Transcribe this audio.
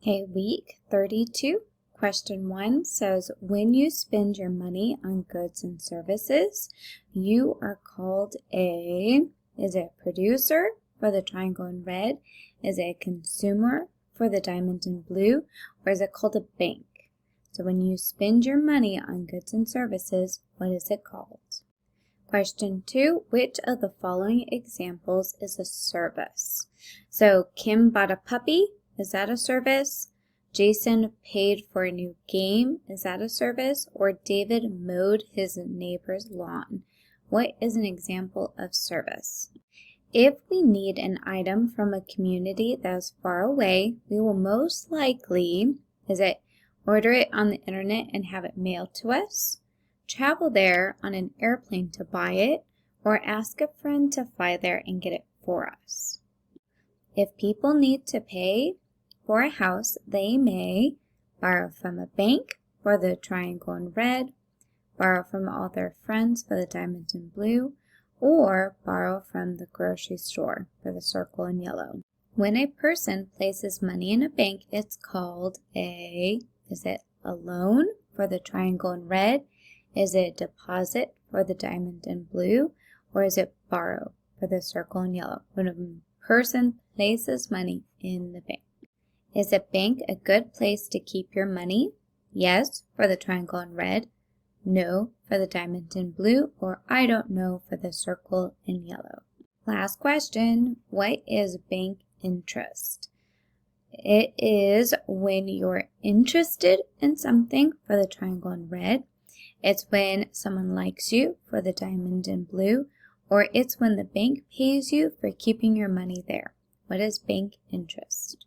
Okay, week 32. Question 1 says, when you spend your money on goods and services, you are called is it a producer for the triangle in red? Is it a consumer for the diamond in blue? Or is it called a bank? So when you spend your money on goods and services, what is it called? Question 2, which of the following examples is a service? So Kim bought a puppy. Is that a service? Jason paid for a new game. Is that a service? Or David mowed his neighbor's lawn. What is an example of service? If we need an item from a community that is far away, we will most likely, order it on the internet and have it mailed to us, travel there on an airplane to buy it, or ask a friend to fly there and get it for us. If people need to pay for a house, they may borrow from a bank for the triangle in red, borrow from all their friends for the diamond in blue, or borrow from the grocery store for the circle in yellow. When a person places money in a bank, it's called is it a loan for the triangle in red? Is it a deposit for the diamond in blue? Or is it borrow for the circle in yellow? When a person places money in the bank. Is a bank a good place to keep your money? Yes, for the triangle in red. No, for the diamond in blue. Or I don't know for the circle in yellow. Last question. What is bank interest? It is when you're interested in something for the triangle in red. It's when someone likes you for the diamond in blue. Or it's when the bank pays you for keeping your money there. What is bank interest?